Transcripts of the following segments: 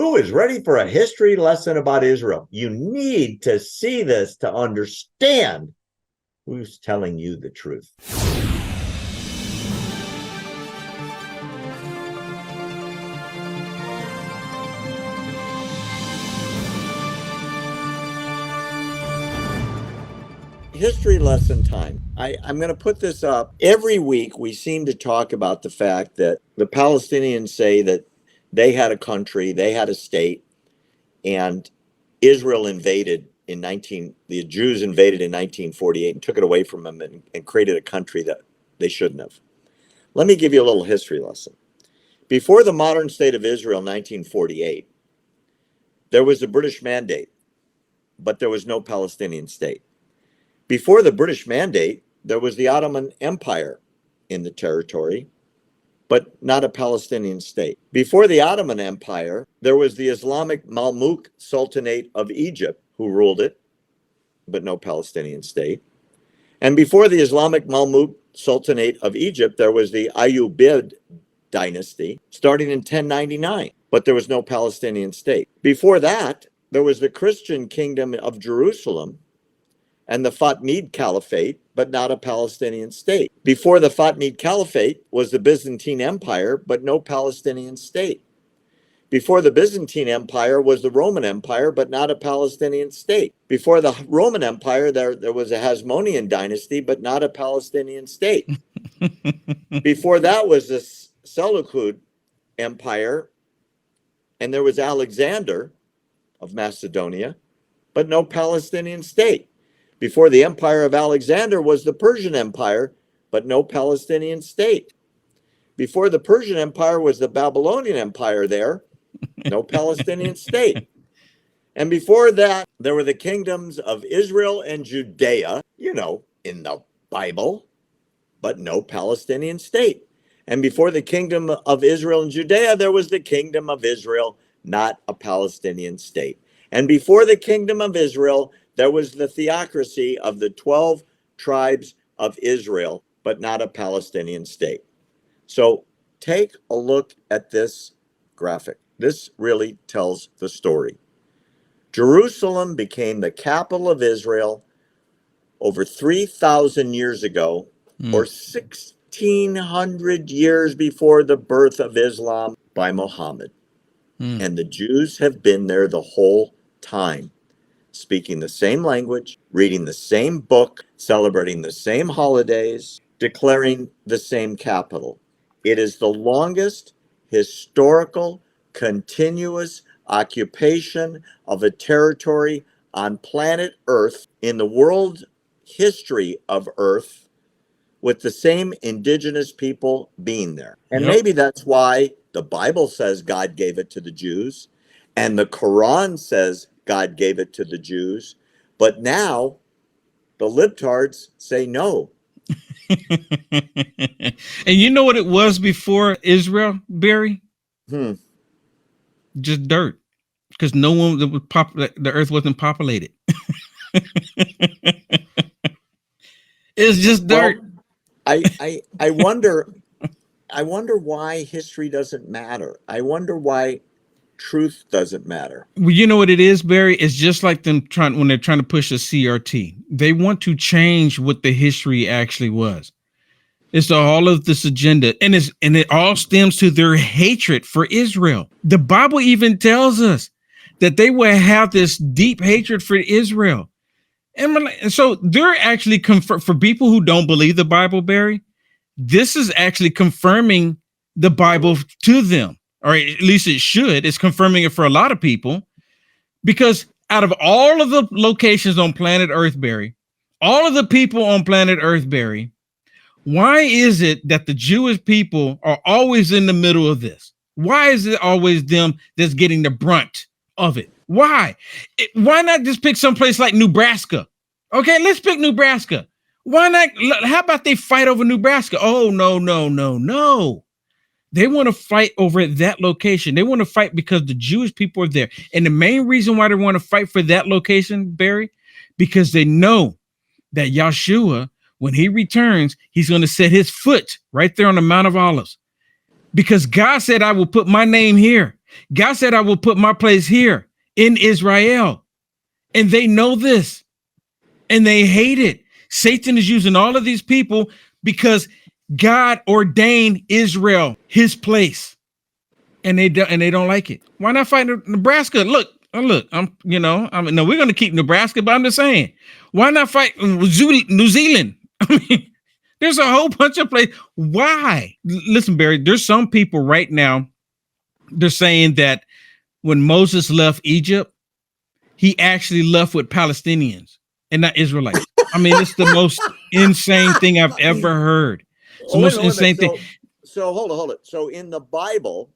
Who is ready for a history lesson about Israel? You need to see this to understand who's telling you the truth. History lesson time. I'm going to put this up. Every week we seem to talk about the fact that the Palestinians say that they had a country, they had a state, and Israel invaded the Jews invaded in 1948 and took it away from them and created a country that they shouldn't have. Let me give you a little history lesson. Before the modern state of Israel in 1948, there was a British mandate, but there was no Palestinian state. Before the British mandate, there was the Ottoman Empire in the territory, but not a Palestinian state. Before the Ottoman Empire, there was the Islamic Mamluk Sultanate of Egypt, who ruled it, but no Palestinian state. And before the Islamic Mamluk Sultanate of Egypt, there was the Ayyubid dynasty, starting in 1099, but there was no Palestinian state. Before that, there was the Christian kingdom of Jerusalem and the Fatimid Caliphate, but not a Palestinian state. Before the Fatimid Caliphate was the Byzantine Empire, but no Palestinian state. Before the Byzantine Empire was the Roman Empire, but not a Palestinian state. Before the Roman Empire, there was a Hasmonean dynasty, but not a Palestinian state. Before that was the Seleucid Empire, and there was Alexander of Macedonia, but no Palestinian state. Before the Empire of Alexander was the Persian Empire, but no Palestinian state. Before the Persian Empire was the Babylonian Empire there, no Palestinian state. And before that, there were the kingdoms of Israel and Judea, in the Bible, but no Palestinian state. And before the kingdom of Israel and Judea, there was the kingdom of Israel, not a Palestinian state. And before the kingdom of Israel, there was the theocracy of the 12 tribes of Israel, but not a Palestinian state. So take a look at this graphic. This really tells the story. Jerusalem became the capital of Israel over 3,000 years ago, or 1,600 years before the birth of Islam by Muhammad. And the Jews have been there the whole time, speaking the same language, reading the same book, celebrating the same holidays, declaring the same capital. It is the longest historical, continuous occupation of a territory on planet Earth in the world history of Earth, with the same indigenous people being there. And maybe that's why the Bible says God gave it to the Jews, and the Quran says God gave it to the Jews, but now the libtards say no. And you know what it was before Israel, Barry? Just dirt, because no one that was the earth wasn't populated. It's just dirt. Well, I wonder why history doesn't matter. I wonder why truth doesn't matter. Well, you know what it is, Barry? It's just like them when they're trying to push a CRT. They want to change what the history actually was. It's all of this agenda, and it all stems to their hatred for Israel. The Bible even tells us that they will have this deep hatred for Israel. And so they're actually for people who don't believe the Bible, Barry, this is actually confirming the Bible to them, or at least it should. It's confirming it for a lot of people, because out of all of the locations on planet Earth, Barry, all of the people on planet Earth, Barry, why is it that the Jewish people are always in the middle of this? Why is it always them that's getting the brunt of it? Why? Why not just pick someplace like Nebraska? Okay, let's pick Nebraska. Why not? How about they fight over Nebraska? Oh, no. They want to fight over that location. They want to fight because the Jewish people are there. And the main reason why they want to fight for that location, Barry, because they know that Yahshua, when he returns, he's going to set his foot right there on the Mount of Olives. Because God said, I will put my name here. God said, I will put my place here in Israel. And they know this and they hate it. Satan is using all of these people because God ordained Israel his place. And they don't like it. Why not fight Nebraska? Look, no, we're going to keep Nebraska, but I'm just saying, why not fight New Zealand? I mean, there's a whole bunch of places. Why? Listen, Barry, there's some people right now, they're saying that when Moses left Egypt, he actually left with Palestinians and not Israelites. I mean, it's the most insane thing I've ever heard. It's the most insane thing. So hold it. So in the Bible,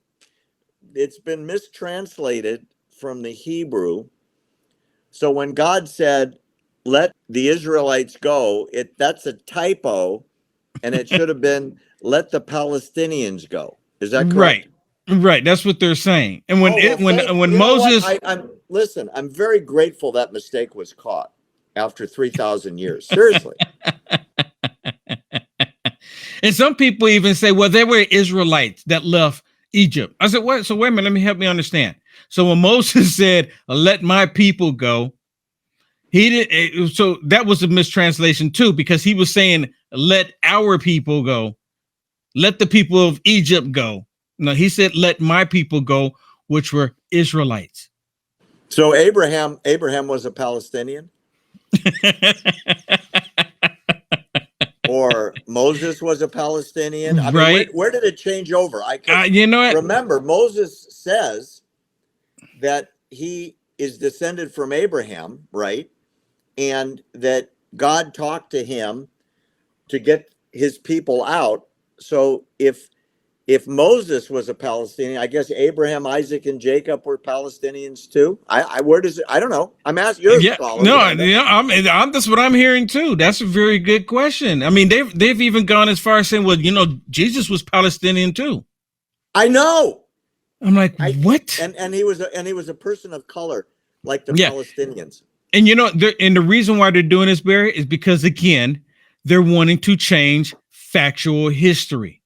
it's been mistranslated from the Hebrew. So when God said, let the Israelites go, that's a typo, and it should have been, let the Palestinians go. Is that correct? Right. That's what they're saying. And when Moses, I'm very grateful that mistake was caught after 3,000 years. Seriously. And some people even say, well, there were Israelites that left Egypt. I said, what? So wait a minute, help me understand. So when Moses said, let my people go, he did. So that was a mistranslation too, because he was saying, let our people go. Let the people of Egypt go. No, he said, let my people go, which were Israelites. So Abraham was a Palestinian? Or Moses was a Palestinian? I mean, where did it change over? Remember, Moses says that he is descended from Abraham, right? And that God talked to him to get his people out. So if Moses was a Palestinian, I guess Abraham, Isaac, and Jacob were Palestinians too. Where does it? I don't know. I'm asking. You're a scholar. I'm that's what I'm hearing too. That's a very good question. I mean, they've even gone as far as saying, well, Jesus was Palestinian too. I know. I'm like, what? And he was a person of color, like the Palestinians. And and the reason why they're doing this, Barry, is because again, they're wanting to change factual history.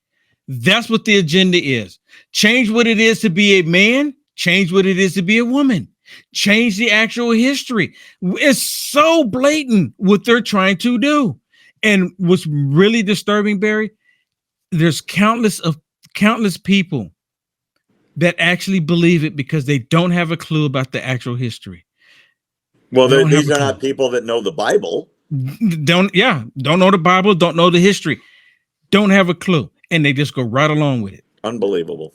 That's what the agenda is. Change what it is to be a man, change what it is to be a woman, change the actual history. It's so blatant what they're trying to do. And what's really disturbing, Barry, there's countless people that actually believe it because they don't have a clue about the actual history. Well, these are not people that know the Bible. Don't know the Bible, don't know the history, don't have a clue. And they just go right along with it. Unbelievable.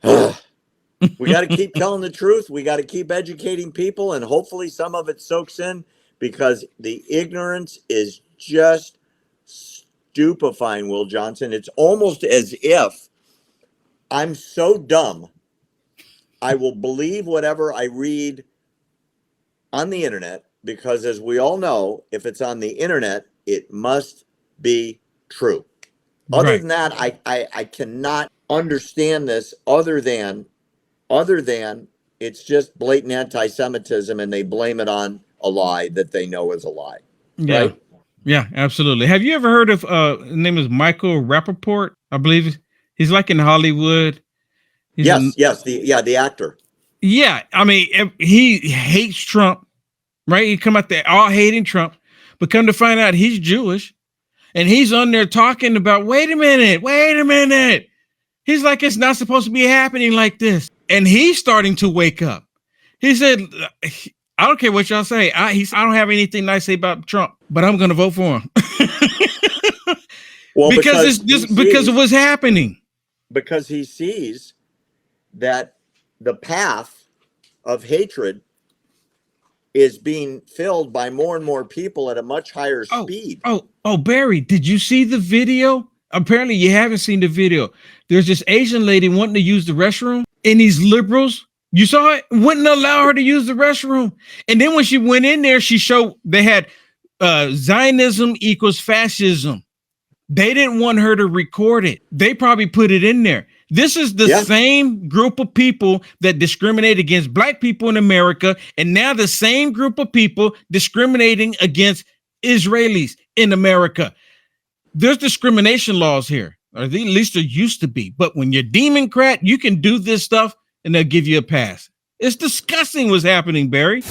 We got to keep telling the truth. We got to keep educating people, and hopefully some of it soaks in, because the ignorance is just stupefying, Will Johnson. It's almost as if I'm so dumb, I will believe whatever I read on the internet, because as we all know, if it's on the internet, it must be true. Other than that, I cannot understand this other than it's just blatant anti-Semitism, and they blame it on a lie that they know is a lie. Yeah. Right? Yeah, absolutely. Have you ever heard of his name is Michael Rappaport? I believe he's like in Hollywood. The actor. Yeah, I mean, he hates Trump, right? He come out there all hating Trump, but come to find out he's Jewish. And he's on there talking about, wait a minute. He's like, it's not supposed to be happening like this. And he's starting to wake up. He said, I don't care what y'all say. I don't have anything nice to say about Trump, but I'm going to vote for him. Well, because of what's happening. Because he sees that the path of hatred is being filled by more and more people at a much higher speed. Barry, did you see the video? Apparently you haven't seen the video. There's this Asian lady wanting to use the restroom, and these liberals, you saw it, wouldn't allow her to use the restroom. And then when she went in there, they had Zionism equals fascism. They didn't want her to record it. They probably put it in there. This is the same group of people that discriminate against black people in America, and now the same group of people discriminating against Israelis in America. There's discrimination laws here, or at least there used to be. But when you're Democrat, you can do this stuff and they'll give you a pass. It's disgusting what's happening, Barry.